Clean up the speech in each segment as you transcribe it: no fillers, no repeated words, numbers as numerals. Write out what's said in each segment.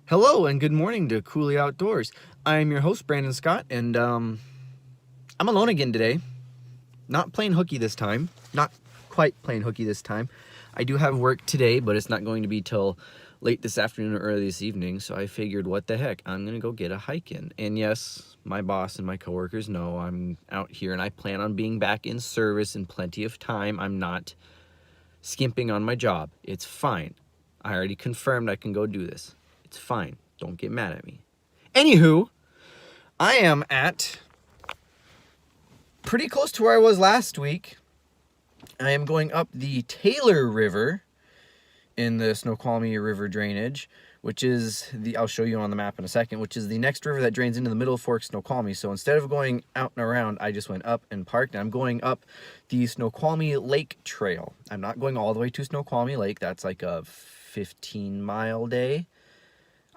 Hello and good morning to Cooley Outdoors. I am your host, Brandon Scott, and I'm alone again today. Not playing hooky this time. Not quite playing hooky this time. I do have work today, but it's not going to be till late this afternoon or early this evening, so I figured, what the heck, I'm going to go get a hike in. And yes, my boss and my coworkers know I'm out here, and I plan on being back in service in plenty of time. I'm not skimping on my job. It's fine. I already confirmed I can go do this. It's fine. Don't get mad at me. Anywho, I am at pretty close to where I was last week. I am going up the Taylor River in the Snoqualmie River drainage, which is I'll show you on the map in a second, which is the next river that drains into the Middle Fork Snoqualmie. So instead of going out and around, I just went up and parked, and I'm going up the Snoqualmie Lake Trail. I'm not going all the way to Snoqualmie Lake. That's like a 15-mile day.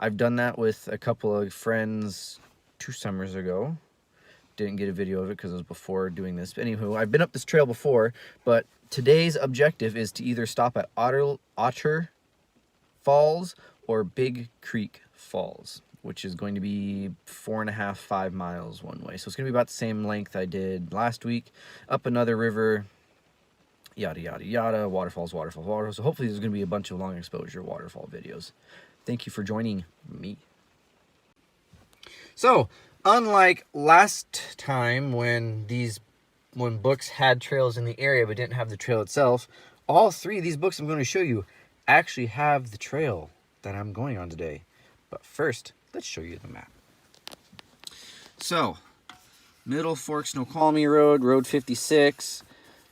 I've done that with a couple of friends 2 summers ago. Didn't get a video of it because it was before doing this. But anywho, I've been up this trail before, but today's objective is to either stop at Otter Falls or Big Creek Falls, which is going to be 4.5, 5 miles one way. So it's going to be about the same length I did last week. Up another river, yada, yada, yada, waterfalls, waterfalls, waterfalls. So hopefully there's going to be a bunch of long exposure waterfall videos. Thank you for joining me. So, unlike last time when books had trails in the area but didn't have the trail itself, all 3 of these books I'm going to show you actually have the trail that I'm going on today. But first, let's show you the map. So, Middle Fork Snoqualmie Road, Road 56.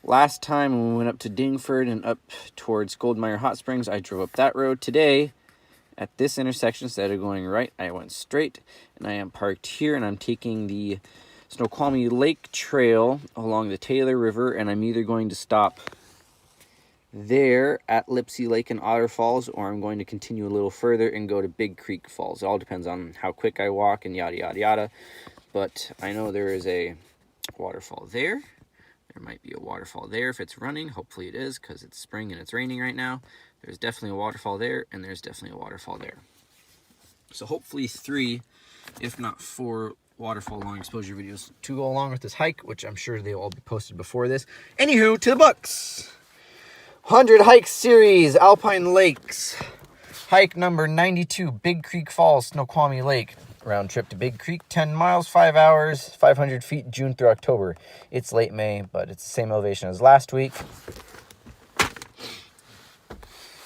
Last time when we went up to Dingford and up towards Goldmire Hot Springs, I drove up that road. Today, at this intersection, instead of going right, I went straight, and I am parked here, and I'm taking the Snoqualmie Lake Trail along the Taylor River, and I'm either going to stop there at Lipsey Lake and Otter Falls, or I'm going to continue a little further and go to Big Creek Falls. It all depends on how quick I walk and yada, yada, yada. But I know there is a waterfall there. There might be a waterfall there if it's running. Hopefully it is, because it's spring and it's raining right now. There's definitely a waterfall there, and there's definitely a waterfall there. So hopefully 3, if not 4, waterfall long exposure videos to go along with this hike, which I'm sure they'll all be posted before this. Anywho, to the books. 100 Hike Series, Alpine Lakes. Hike number 92, Big Creek Falls, Snoqualmie Lake. Round trip to Big Creek, 10 miles, 5 hours, 500 feet, June through October. It's late May, but it's the same elevation as last week.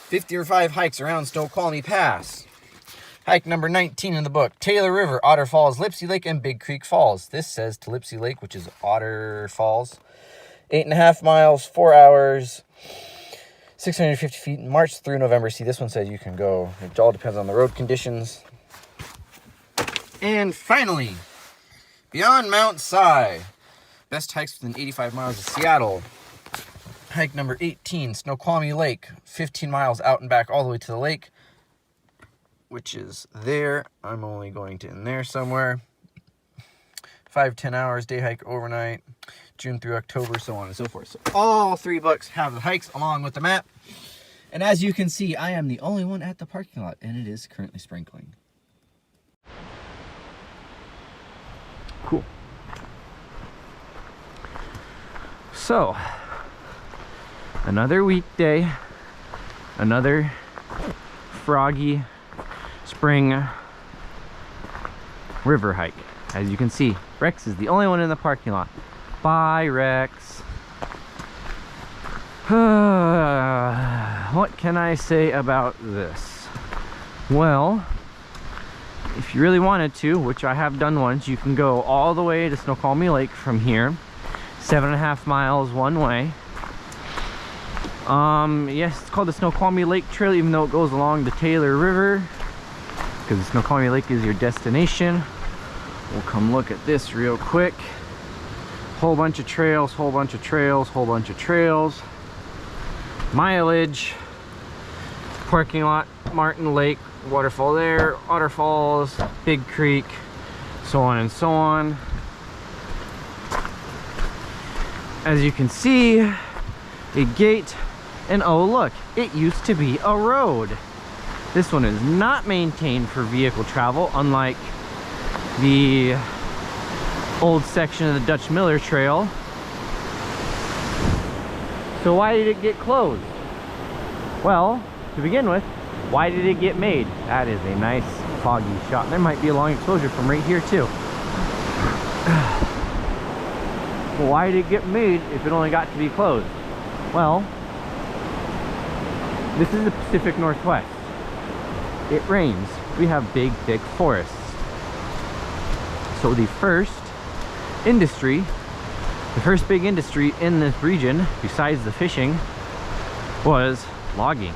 55 hikes around Snoqualmie Pass. Hike number 19 in the book, Taylor River, Otter Falls, Lipsey Lake, and Big Creek Falls. This says to Lipsey Lake, which is Otter Falls. 8.5 miles, 4 hours, 650 feet, March through November. See, this one says you can go. It all depends on the road conditions. And finally, beyond Mount Si, best hikes within 85 miles of Seattle. Hike number 18, Snoqualmie Lake, 15 miles out and back all the way to the lake, which is there. I'm only going to in there somewhere. 5-10 hours, day hike overnight, June through October, so on and so forth. So all 3 books have the hikes along with the map. And as you can see, I am the only one at the parking lot, and it is currently sprinkling. Cool. So, another weekday, another froggy spring river hike. As you can see, Rex is the only one in the parking lot. Bye, Rex. What can I say about this? Well, if you really wanted to, which I have done once, you can go all the way to Snoqualmie Lake from here. 7.5 miles one way. Yes, it's called the Snoqualmie Lake Trail, even though it goes along the Taylor River, because the Snoqualmie Lake is your destination. We'll come look at this real quick. Whole bunch of trails, whole bunch of trails, whole bunch of trails. Mileage, parking lot, Martin Lake, waterfall there, Otter Falls, Big Creek, so on and so on. As you can see, a gate, and oh look, it used to be a road. This one is not maintained for vehicle travel, unlike the old section of the Dutch Miller Trail. So why did it get closed? Well, to begin with, why did it get made? That is a nice foggy shot. There might be a long exposure from right here too. Well, why did it get made if it only got to be closed? Well, this is the Pacific Northwest. It rains. We have big, thick forests. So the first big industry in this region, besides the fishing, was logging.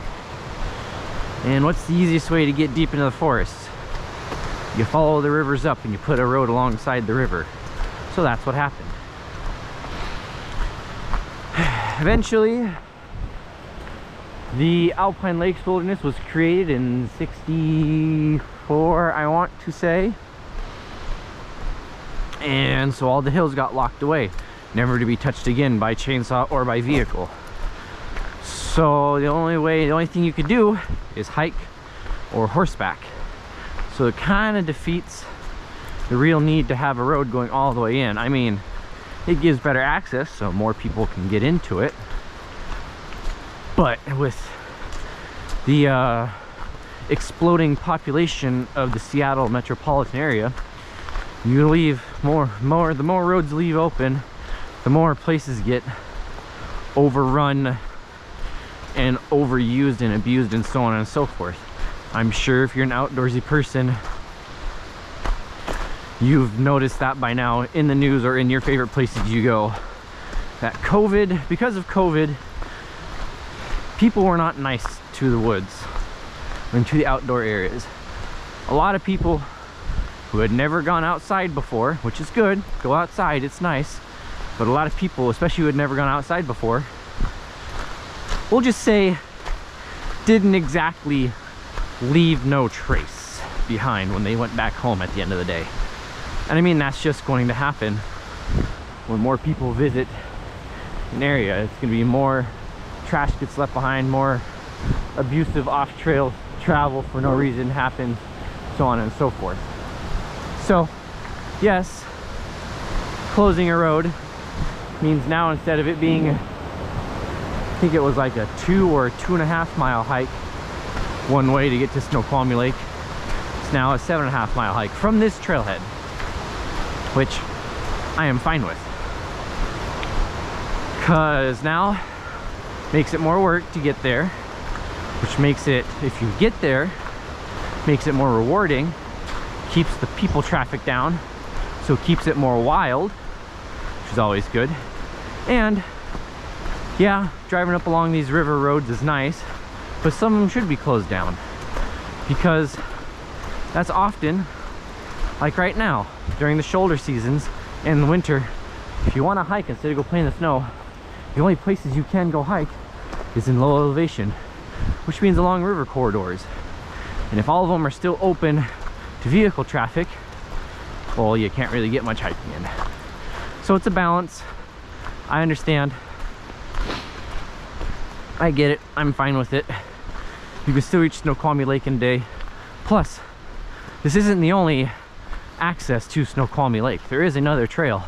And what's the easiest way to get deep into the forest? You follow the rivers up and you put a road alongside the river. So that's what happened. Eventually, the Alpine Lakes Wilderness was created in '64, I want to say. And so all the hills got locked away, never to be touched again by chainsaw or by vehicle. So the only thing you could do is hike or horseback. So it kind of defeats the real need to have a road going all the way in. I mean, it gives better access so more people can get into it. But with the exploding population of the Seattle metropolitan area, you leave the more roads leave open, the more places get overrun and overused and abused and so on and so forth. I'm sure if you're an outdoorsy person, you've noticed that by now in the news or in your favorite places you go, that because of COVID, people were not nice to the woods and to the outdoor areas. A lot of people who had never gone outside before, which is good, go outside, it's nice, but a lot of people, especially who had never gone outside before, we'll just say, didn't exactly leave no trace behind when they went back home at the end of the day. And I mean, that's just going to happen when more people visit an area. It's going to be more trash gets left behind, more abusive off-trail travel for no reason happens, so on and so forth. So yes, closing a road means now instead of it being, I think it was like a 2 or 2.5 mile hike one way to get to Snoqualmie Lake, it's now a 7.5 mile hike from this trailhead, which I am fine with, because now makes it more work to get there, which makes it, if you get there, makes it more rewarding, keeps the people traffic down, so it keeps it more wild, which is always good. And yeah, driving up along these river roads is nice, but some of them should be closed down, because that's often, like right now, during the shoulder seasons and the winter, if you want to hike instead of go play in the snow, the only places you can go hike is in low elevation, which means along river corridors. And if all of them are still open to vehicle traffic, well, you can't really get much hiking in. So it's a balance. I understand. I get it. I'm fine with it. You can still reach Snoqualmie Lake in a day. Plus, this isn't the only access to Snoqualmie Lake. There is another trail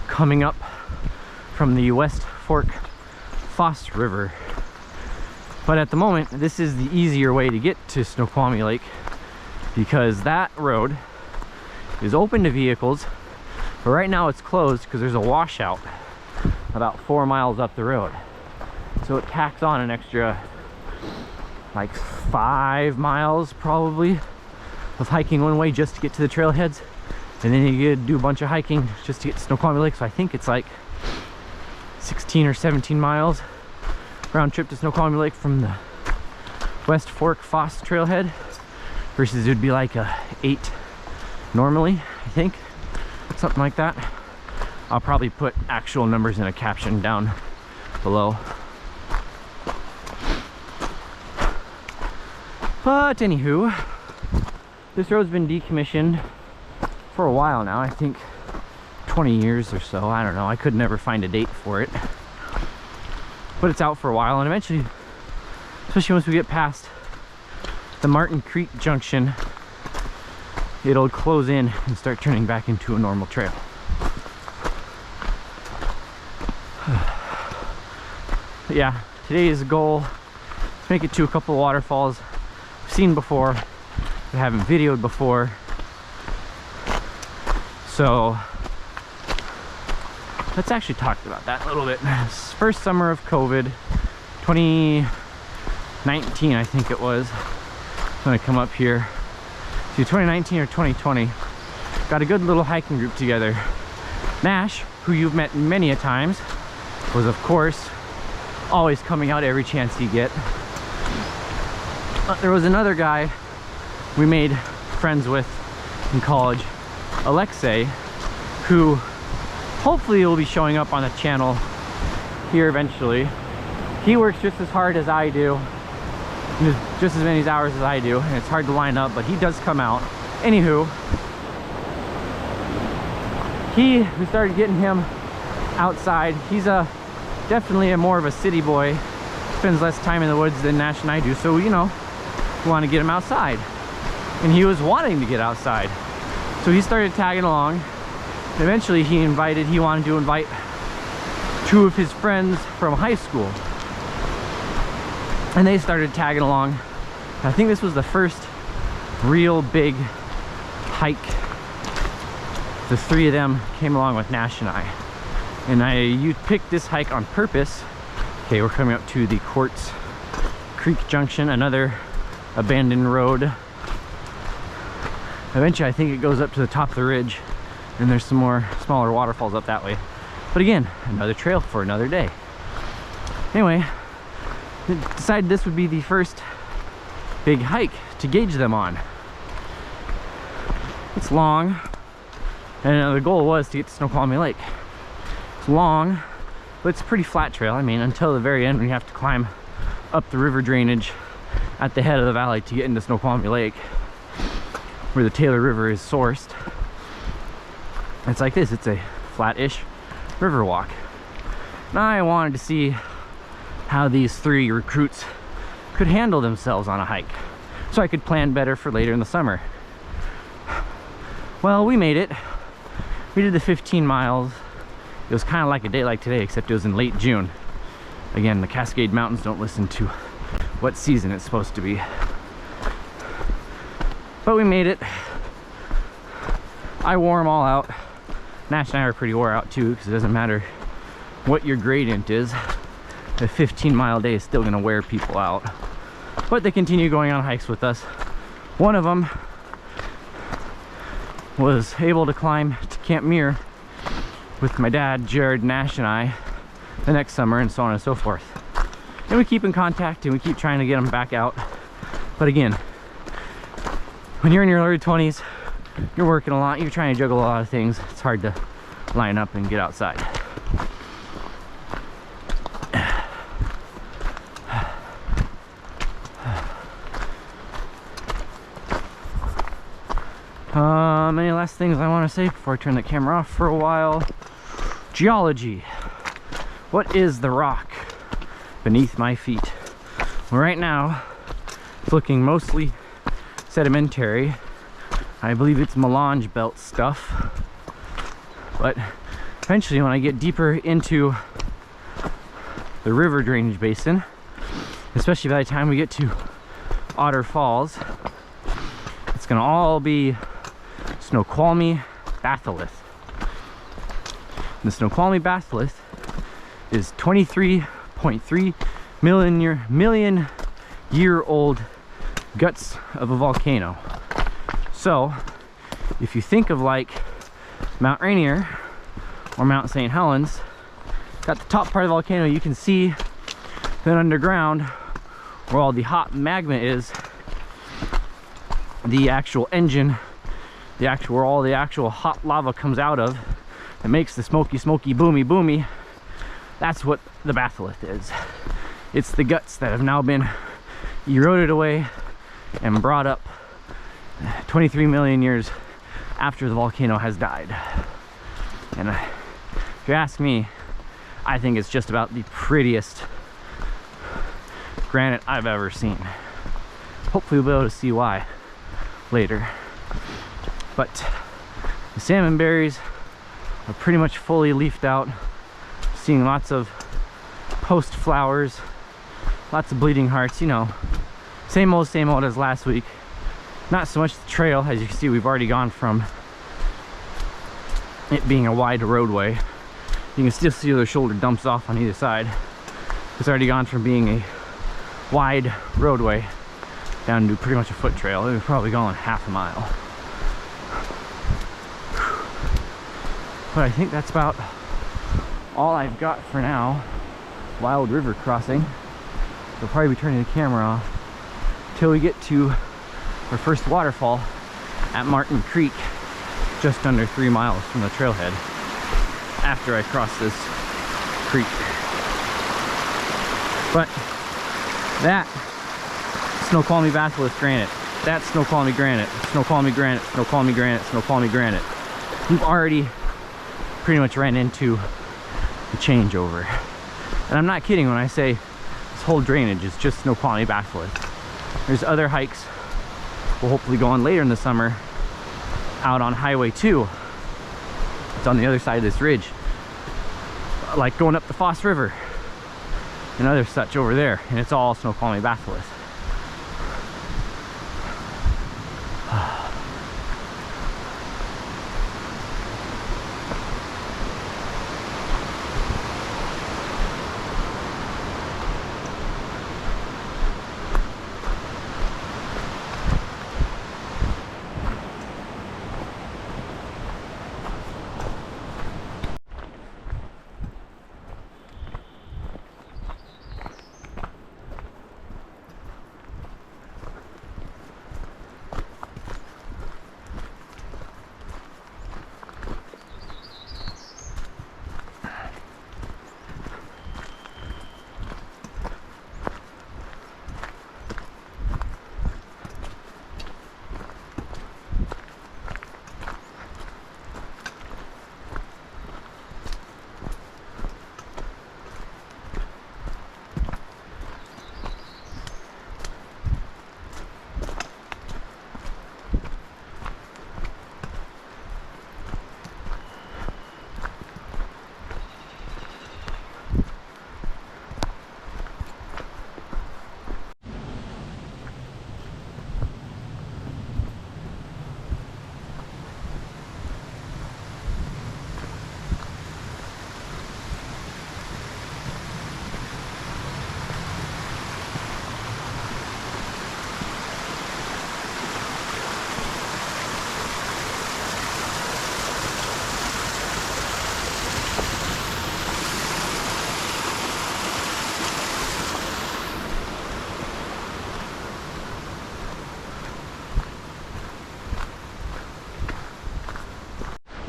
coming up from the West Fork Foss River. But at the moment, this is the easier way to get to Snoqualmie Lake, because that road is open to vehicles, but right now it's closed because there's a washout about 4 miles up the road. So it tacks on an extra like 5 miles probably of hiking one way just to get to the trailheads, and then you do a bunch of hiking just to get to Snoqualmie Lake. So I think it's like 16 or 17 miles round trip to Snoqualmie Lake from the West Fork Foss trailhead, versus it would be like a 8 normally, I think, something like that. I'll probably put actual numbers in a caption down below. But anywho, this road's been decommissioned for a while now. I think 20 years or so. I don't know. I could never find a date for it. But it's out for a while, and eventually, especially once we get past the Martin Creek Junction, it'll close in and start turning back into a normal trail. But yeah, today's goal is to make it to a couple of waterfalls I've seen before, but haven't videoed before. So let's actually talk about that a little bit. First summer of COVID, 2019 I think it was. I'm gonna come up here to 2019 or 2020. Got a good little hiking group together. Nash, who you've met many a times, was of course always coming out every chance he get. There was another guy we made friends with in college, Alexei, who hopefully will be showing up on the channel here eventually. He works just as hard as I do, just as many hours as I do, and it's hard to line up, but he does come out. Anywho, we started getting him outside. He's definitely more of a city boy, spends less time in the woods than Nash and I do, so you know, we want to get him outside, and he was wanting to get outside, so he started tagging along. Eventually he wanted to invite two of his friends from high school, and they started tagging along. I think this was the first real big hike. The three of them came along with Nash and I. And you picked this hike on purpose. Okay, we're coming up to the Quartz Creek Junction, another abandoned road. Eventually I think it goes up to the top of the ridge, and there's some more smaller waterfalls up that way. But again, another trail for another day. Anyway, decided this would be the first big hike to gauge them on. It's long, and the goal was to get to Snoqualmie Lake. It's long, but it's a pretty flat trail. I mean, until the very end, when you have to climb up the river drainage at the head of the valley to get into Snoqualmie Lake, where the Taylor River is sourced. It's like this, it's a flat-ish river walk. Now I wanted to see how these three recruits could handle themselves on a hike, so I could plan better for later in the summer. Well, we made it. We did the 15 miles. It was kind of like a day like today, except it was in late June. Again, the Cascade Mountains don't listen to what season it's supposed to be. But we made it. I wore them all out. Nash and I are pretty wore out too, because it doesn't matter what your gradient is. A 15-mile day is still gonna wear people out. But they continue going on hikes with us. One of them was able to climb to Camp Muir with my dad, Jared, Nash, and I the next summer, and so on and so forth. And we keep in contact, and we keep trying to get them back out. But again, when you're in your early 20s, you're working a lot, you're trying to juggle a lot of things, it's hard to line up and get outside. Any last things I want to say before I turn the camera off for a while? Geology. What is the rock beneath my feet? Well, right now it's looking mostly sedimentary. I believe it's melange belt stuff, but eventually when I get deeper into the river drainage basin, especially by the time we get to Otter Falls, it's gonna all be Snoqualmie batholith. The Snoqualmie batholith is 23.3 million year old guts of a volcano. So if you think of like Mount Rainier or Mount St. Helens, got the top part of the volcano, you can see then underground where all the hot magma is, the actual engine, where all the actual hot lava comes out of, it makes the smoky boomy. That's what the batholith is. It's the guts that have now been eroded away and brought up 23 million years after the volcano has died. And if you ask me, I think it's just about the prettiest granite I've ever seen. Hopefully we'll be able to see why later. But the salmon berries are pretty much fully leafed out. Seeing lots of post flowers, lots of bleeding hearts, you know, same old as last week. Not so much the trail. As you can see, we've already gone from it being a wide roadway. You can still see the shoulder dumps off on either side. It's already gone from being a wide roadway down to pretty much a foot trail. We've probably gone half a mile. But I think that's about all I've got for now. Wild river crossing. We'll probably be turning the camera off till we get to our first waterfall at Martin Creek, just under 3 miles from the trailhead after I cross this creek. But that Snoqualmie batholith granite, that's Snoqualmie granite, Snoqualmie granite, Snoqualmie granite, Snoqualmie granite. We've already pretty much ran into the changeover. And I'm not kidding when I say this whole drainage is just Snoqualmie batholith. There's other hikes we'll hopefully go on later in the summer out on Highway 2. It's on the other side of this ridge. Like going up the Foss River and other such over there. And it's all Snoqualmie batholith.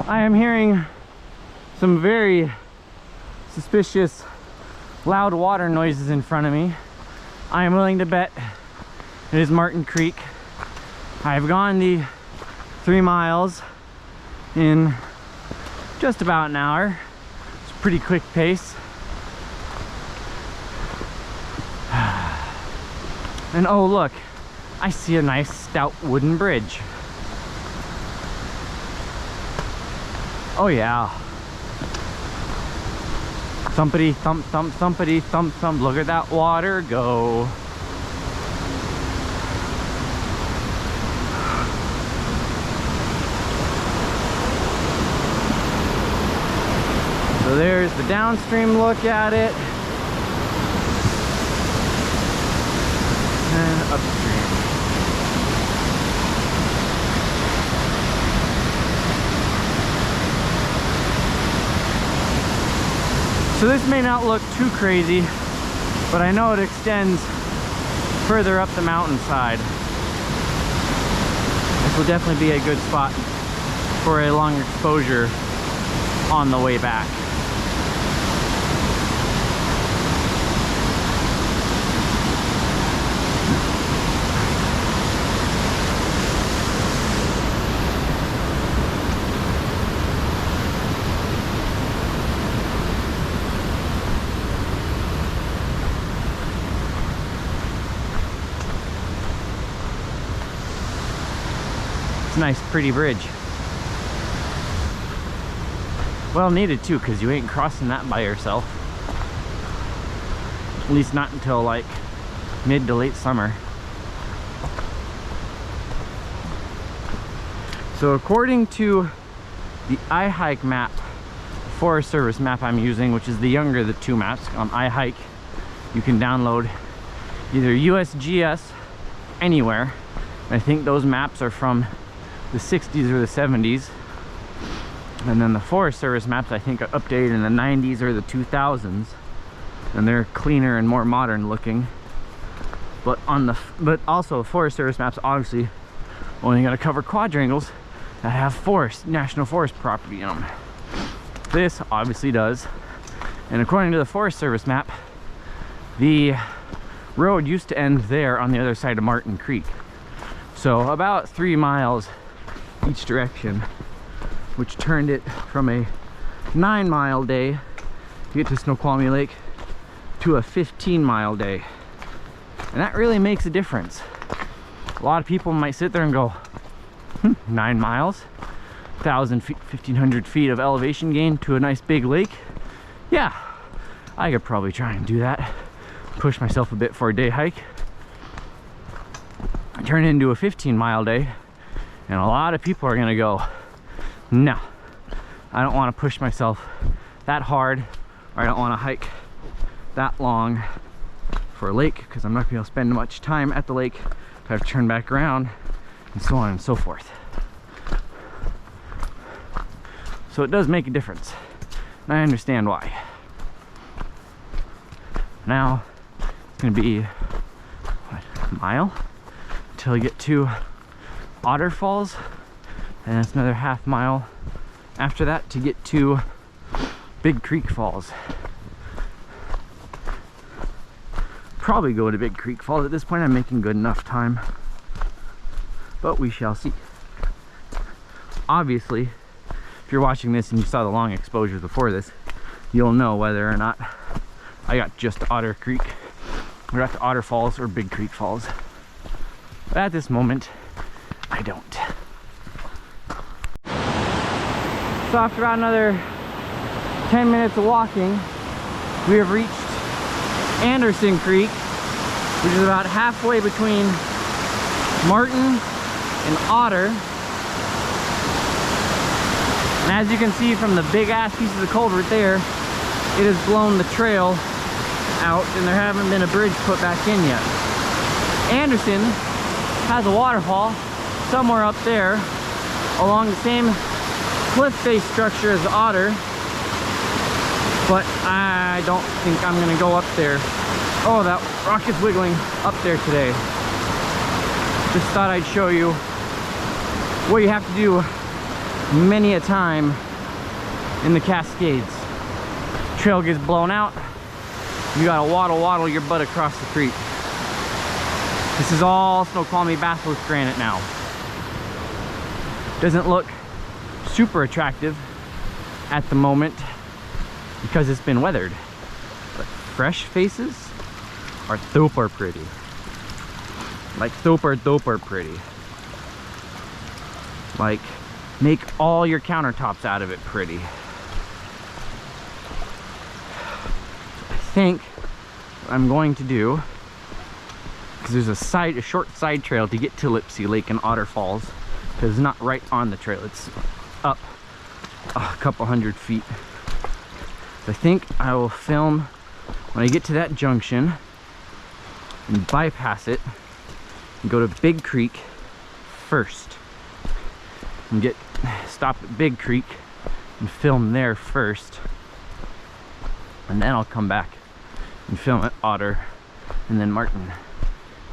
I am hearing some very suspicious loud water noises in front of me. I am willing to bet it is Martin Creek. I've gone the 3 miles in just about an hour. It's a pretty quick pace. And oh look, I see a nice stout wooden bridge. Oh yeah. Thumpity thump thump thumpity thump thump. Look at that water go. So there's the downstream look at it. And upstream. So this may not look too crazy, but I know it extends further up the mountainside. This will definitely be a good spot for a long exposure on the way back. It's a nice, pretty bridge. Well needed too, because you ain't crossing that by yourself. At least not until like mid to late summer. So according to the iHike map, Forest Service map I'm using, which is the younger of the two maps on iHike, you can download either USGS anywhere. I think those maps are from the 60s or the 70s. And then the Forest Service maps I think are updated in the 90s or the 2000s. And they're cleaner and more modern looking. But also Forest Service maps obviously only gonna cover quadrangles that have national forest property in them. This obviously does. And according to the Forest Service map, the road used to end there on the other side of Martin Creek. So about 3 miles each direction, which turned it from a 9-mile day to get to Snoqualmie Lake to a 15-mile day. And that really makes a difference. A lot of people might sit there and go, 9 miles, 1,000 feet, 1,500 feet of elevation gain to a nice big lake. Yeah, I could probably try and do that. Push myself a bit for a day hike. Turn it into a 15-mile day. And a lot of people are gonna go, no, I don't want to push myself that hard, or I don't want to hike that long for a lake, because I'm not gonna be able to spend much time at the lake if I have to turn back around, and so on and so forth. So it does make a difference, and I understand why. Now it's gonna be what, a mile until you get to Otter Falls, and it's another half mile after that to get to Big Creek Falls. Probably go to Big Creek Falls. At this point I'm making good enough time, but we shall see. Obviously, if you're watching this and you saw the long exposures before this, you'll know whether or not I got just to Otter Creek, or got to Otter Falls, or Big Creek Falls. But at this moment, I don't. So after about another 10 minutes of walking, we have reached Anderson Creek, which is about halfway between Martin and Otter. And as you can see from the big ass piece of the culvert there, it has blown the trail out and there haven't been a bridge put back in yet. Anderson has a waterfall somewhere up there along the same cliff face structure as Otter, but I don't think I'm gonna go up there. Oh, that rock is wiggling up there today. Just thought I'd show you what you have to do many a time in the Cascades. Trail gets blown out, you gotta waddle your butt across the creek. This is all Snoqualmie batholith granite now. Doesn't look super attractive at the moment because it's been weathered, but fresh faces are super pretty. Like super pretty. Like, make all your countertops out of it pretty. So I think what I'm going to do, because there's a short side trail to get to Lipsey Lake and Otter Falls, because it's not right on the trail, it's up a couple hundred feet. So I think I will film when I get to that junction and bypass it and go to Big Creek first, and stop at Big Creek and film there first, and then I'll come back and film at Otter and then Martin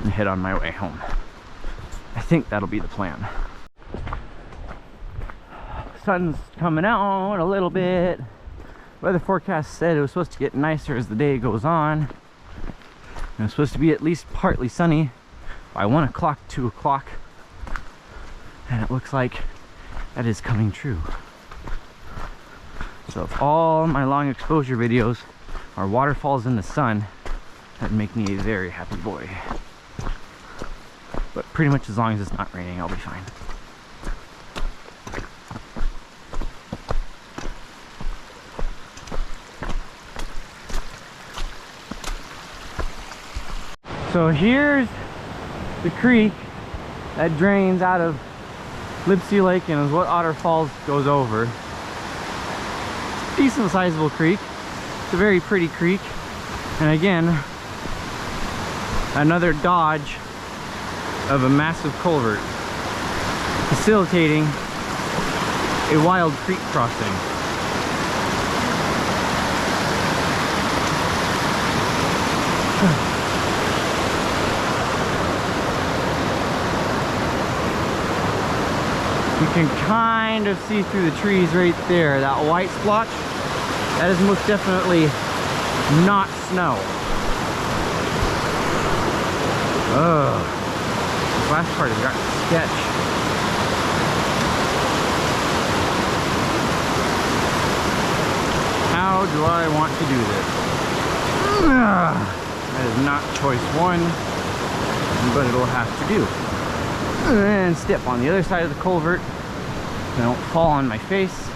and head on my way home. I think that'll be the plan. Sun's coming out a little bit. Weather forecast said it was supposed to get nicer as the day goes on. And it's supposed to be at least partly sunny by 1 o'clock, 2 o'clock. And it looks like that is coming true. So if all my long exposure videos are waterfalls in the sun, that'd make me a very happy boy. But pretty much as long as it's not raining, I'll be fine. So here's the creek that drains out of Lipsey Lake and is what Otter Falls goes over. Decent sizable creek. It's a very pretty creek. And again, another dodge of a massive culvert facilitating a wild creek crossing. You can kind of see through the trees right there. That white splotch, that is most definitely not snow. Oh, this last part has got sketch. How do I want to do this? That is not choice one, but it'll have to do. And step on the other side of the culvert so I don't fall on my face.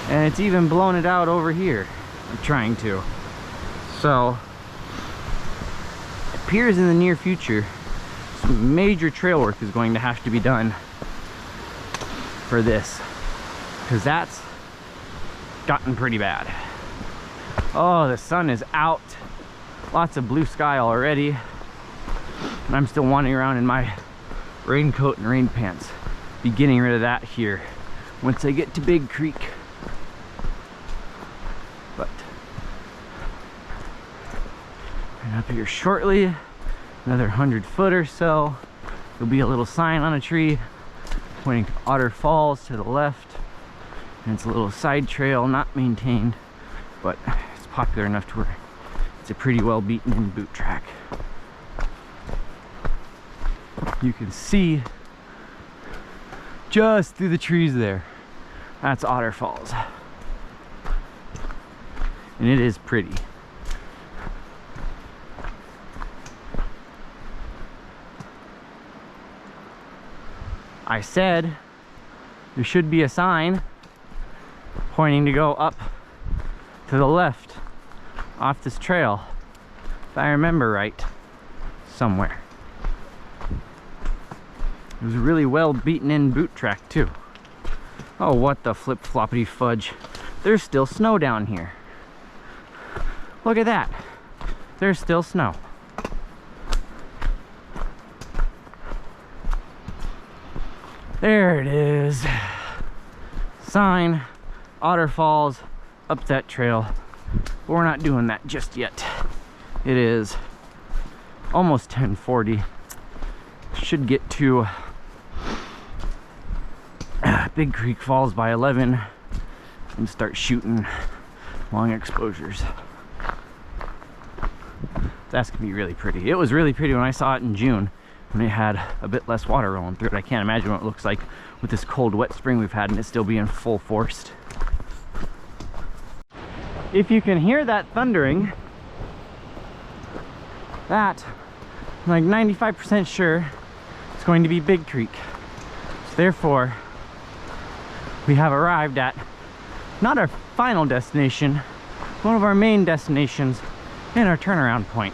And it's even blown it out over here. I'm trying to. So, it appears in the near future some major trail work is going to have to be done for this, because that's gotten pretty bad. Oh, the sun is out. Lots of blue sky already. And I'm still wandering around in my raincoat and rain pants. Be getting rid of that here once I get to Big Creek. But and up here shortly, another 100 foot or so, there'll be a little sign on a tree pointing to Otter Falls to the left. And it's a little side trail, not maintained, but it's popular enough to where it's a pretty well beaten in boot track. You can see just through the trees there. That's Otter Falls. And it is pretty. I said there should be a sign pointing to go up to the left off this trail, if I remember right, somewhere. It was a really well beaten in boot track too. Oh, what the flip-floppity fudge. There's still snow down here. Look at that. There's still snow. There it is. Sign, Otter Falls, up that trail. But we're not doing that just yet. It is almost 10:40. Should get to Big Creek Falls by 11 and start shooting long exposures. That's gonna be really pretty. It was really pretty when I saw it in June, when it had a bit less water rolling through it. I can't imagine what it looks like with this cold, wet spring we've had and it still being full force. If you can hear that thundering, that, I'm like 95% sure it's going to be Big Creek. So therefore, we have arrived at not our final destination, one of our main destinations and our turnaround point.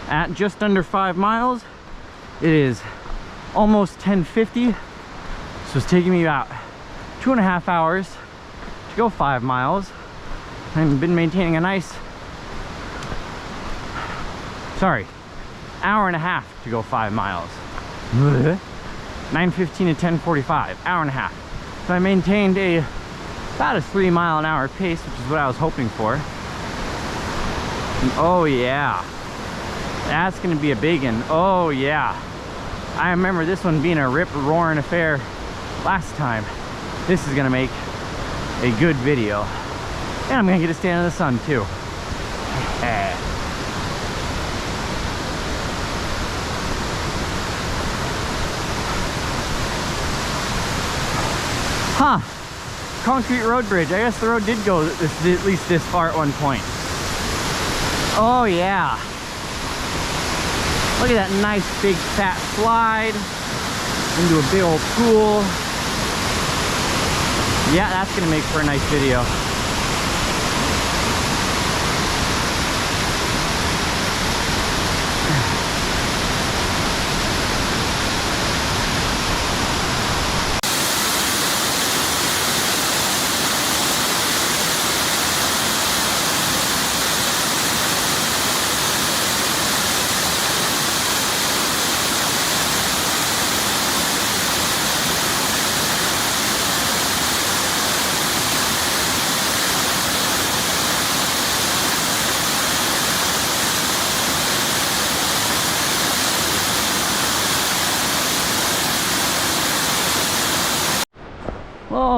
At just under 5 miles, it is almost 10:50, so it's taking me about 2.5 hours to go 5 miles. I've been maintaining a nice, hour and a half to go 5 miles. 9:15 to 10:45, hour and a half. So I maintained about a 3 mile an hour pace, which is what I was hoping for. And oh yeah, that's gonna be a big one. Oh yeah, I remember this one being a rip-roaring affair last time. This is gonna make a good video. And I'm gonna get to stand in the sun too. Huh, concrete road bridge. I guess the road did go at least this far at one point. Oh yeah. Look at that nice big fat slide into a big old pool. Yeah, that's gonna make for a nice video.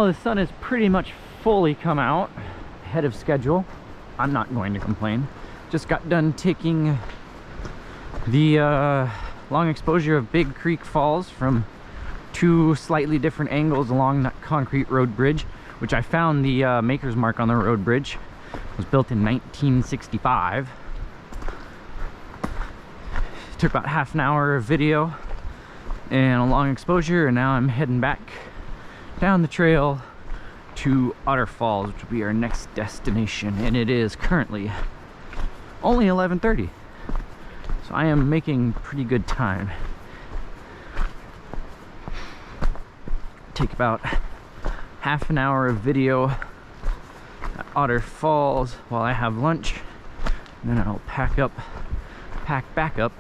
the sun has pretty much fully come out ahead of schedule. I'm not going to complain. Just got done taking the long exposure of Big Creek Falls from 2 slightly different angles along that concrete road bridge, which I found the maker's mark on the road bridge. It was built in 1965. Took about half an hour of video and a long exposure, and now I'm heading back down the trail to Otter Falls, which will be our next destination, and it is currently only 11:30, so I am making pretty good time. Take about half an hour of video at Otter Falls while I have lunch, and then I'll pack back up,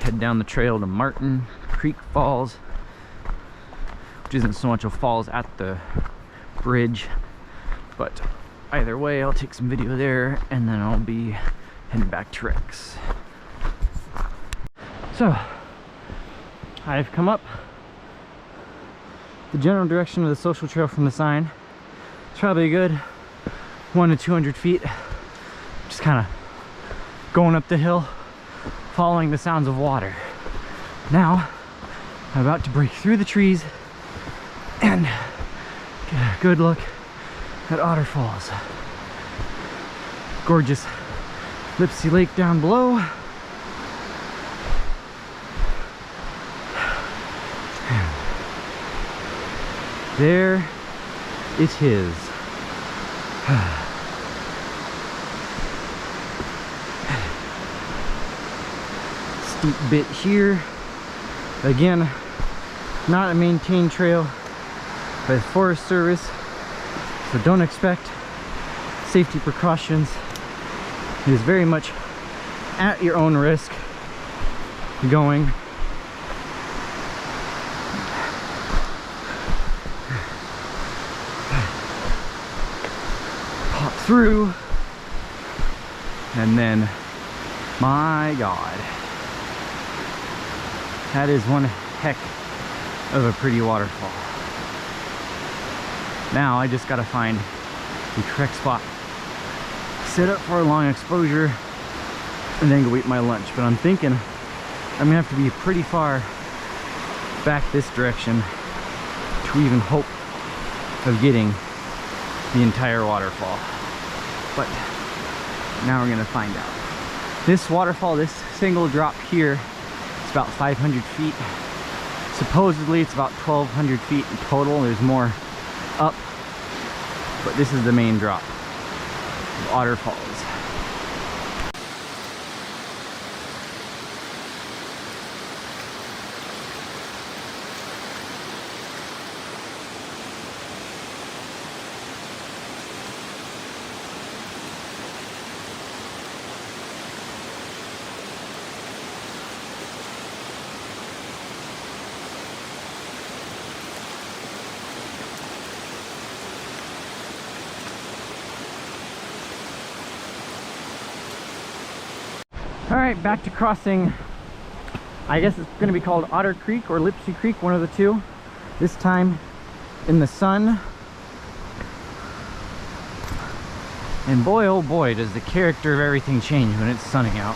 head down the trail to Martin Creek Falls, which isn't so much a falls at the bridge, but either way I'll take some video there, and then I'll be heading back to Rex. So I've come up the general direction of the social trail from the sign. It's probably a good 100 to 200 feet, just kind of going up the hill, following the sounds of water. Now I'm about to break through the trees and get a good look at Otter Falls. Gorgeous Lipsy Lake down below. There it is. Steep bit here. Again, not a maintained trail by the Forest Service, so don't expect safety precautions. It is very much at your own risk going. Pop through, and then, my God, that is one heck of a pretty waterfall. Now I just gotta find the correct spot, set up for a long exposure, and then go eat my lunch. But I'm thinking I'm gonna have to be pretty far back this direction to even hope of getting the entire waterfall. But now we're gonna find out. This waterfall, this single drop here, it's about 500 feet. Supposedly it's about 1,200 feet in total. There's more up, but this is the main drop of Otter Falls. All right, back to crossing. I guess it's going to be called Otter Creek or Lipsy Creek, one of the two. This time in the sun. And boy, oh boy, does the character of everything change when it's sunning out.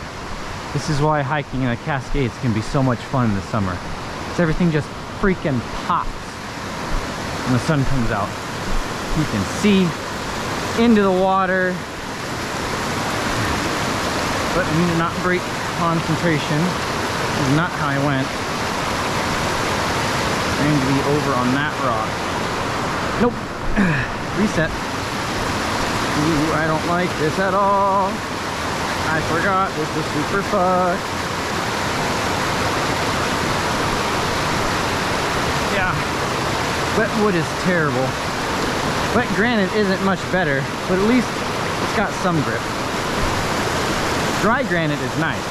This is why hiking in the Cascades can be so much fun in the summer. Because everything just freaking pops when the sun comes out. You can see into the water. But I need to not break concentration. This is not how I went. I'm going to be over on that rock. Nope. Reset. Ooh, I don't like this at all. I forgot this is super fucked. Yeah. Wet wood is terrible. Wet granite isn't much better, but at least it's got some grip. Dry granite is nice.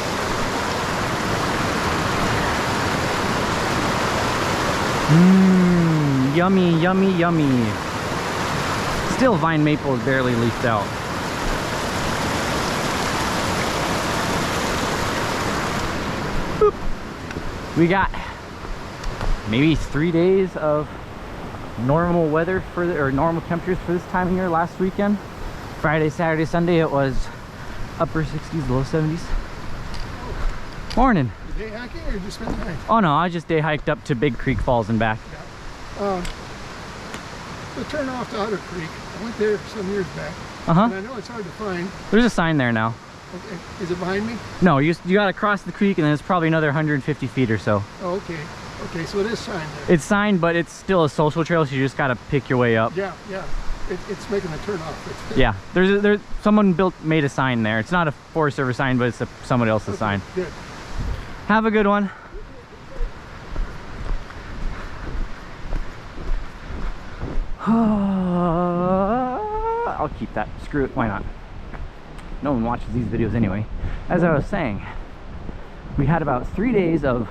Mmm, yummy, yummy, yummy. Still, vine maple is barely leafed out. Boop. We got maybe 3 days of normal weather for or normal temperatures for this time of year last weekend. Friday, Saturday, Sunday it was upper 60s, low 70s. Morning. Day hiking or just spend the night? Oh no, I just day hiked up to Big Creek Falls and back. Yeah. The turn off to Otter Creek, I went there some years back. Uh-huh. And I know it's hard to find. There's a sign there now. Okay. Is it behind me? No, you gotta cross the creek and then it's probably another 150 feet or so. Oh, okay. Okay, so it is signed there. It's signed, but it's still a social trail, so you just gotta pick your way up. Yeah, yeah. It's making the turn off. Yeah, there's someone made a sign there. It's not a Forest Service sign, but it's somebody else's sign. Good. Have a good one. I'll keep that. Screw it. Why not? No one watches these videos anyway. As I was saying, we had about 3 days of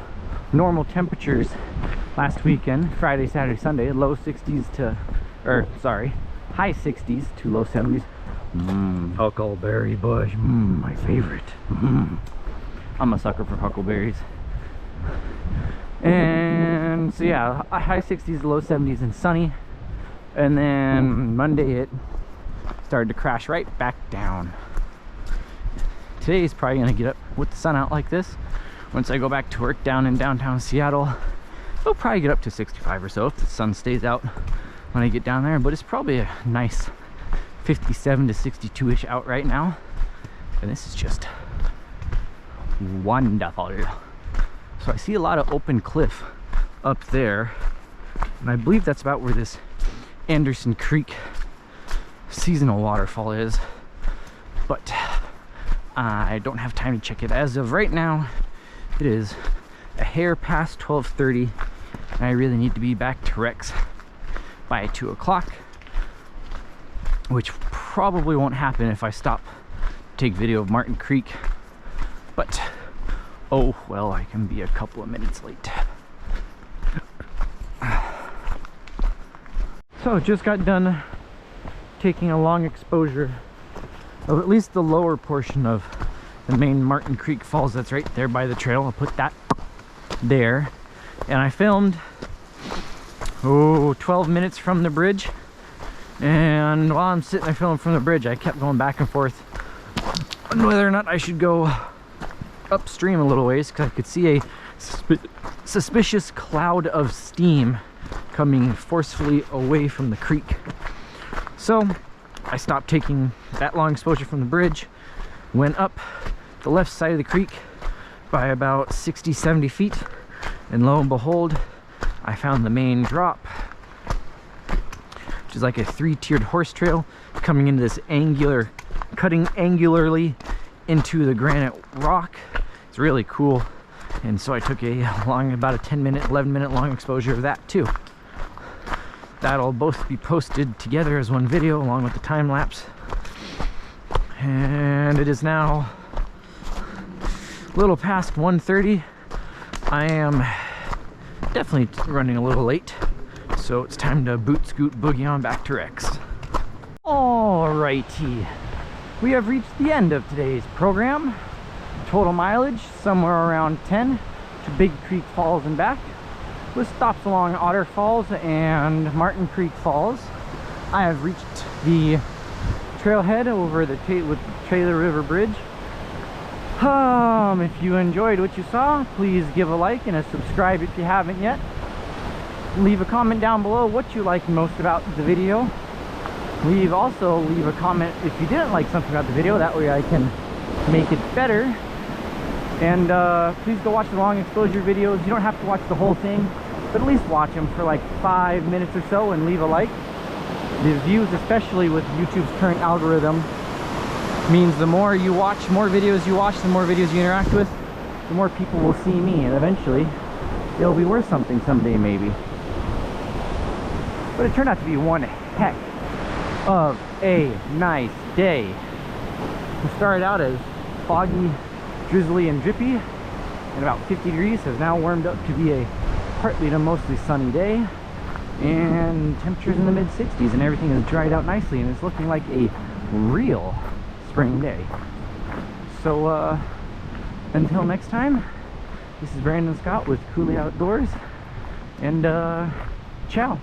normal temperatures last weekend. Friday, Saturday, Sunday. Low 60s to, or sorry, high 60s to low 70s. Huckleberry bush. My favorite. I'm a sucker for huckleberries. And so yeah, high 60s, low 70s and sunny. And then Monday it started to crash right back down. Today's probably gonna get up with the sun out like this. Once I go back to work down in downtown Seattle, it'll probably get up to 65 or so if the sun stays out when I get down there. But it's probably a nice 57 to 62-ish out right now. And this is just wonderful. So I see a lot of open cliff up there. And I believe that's about where this Anderson Creek seasonal waterfall is. But I don't have time to check it. As of right now, it is a hair past 12:30, and I really need to be back to Rex by 2 o'clock, which probably won't happen if I stop to take video of Martin Creek. But oh well, I can be a couple of minutes late. So just got done taking a long exposure of at least the lower portion of the main Martin Creek Falls that's right there by the trail. I'll put that there. And I filmed 12 minutes from the bridge. And while I'm sitting there filming from the bridge, I kept going back and forth on whether or not I should go upstream a little ways, because I could see a suspicious cloud of steam coming forcefully away from the creek. So I stopped taking that long exposure from the bridge, went up the left side of the creek by about 60-70 feet, and lo and behold, I found the main drop, which is like a 3-tiered horse trail coming into this cutting angularly into the granite rock. It's really cool. And so I took about a 10-minute, 11-minute long exposure of that too. That'll both be posted together as one video along with the time lapse. And it is now a little past 1:30. I am definitely running a little late, so it's time to boot scoot boogie on back to Rex. Alrighty, we have reached the end of today's program. Total mileage somewhere around 10 to Big Creek Falls and back, with stops along Otter Falls and Martin Creek Falls. I have reached the trailhead over the Taylor River Bridge. If you enjoyed what you saw, please give a like and a subscribe if you haven't yet. Leave a comment down below what you liked most about the video. Leave a comment if you didn't like something about the video, that way I can make it better. And please go watch the long exposure videos. You don't have to watch the whole thing, but at least watch them for like 5 minutes or so and leave a like. The views, especially with YouTube's current algorithm, means the more you watch, more videos you watch, the more videos you interact with, the more people will see me, and eventually it'll be worth something someday maybe. But it turned out to be one heck of a nice day. We started out as foggy, drizzly and drippy, and about 50 degrees, has now warmed up to be a partly to mostly sunny day, and temperatures in the mid 60s, and everything is dried out nicely, and it's looking like a real spring day. So until next time, this is Brandon Scott with Cooley Outdoors, and ciao.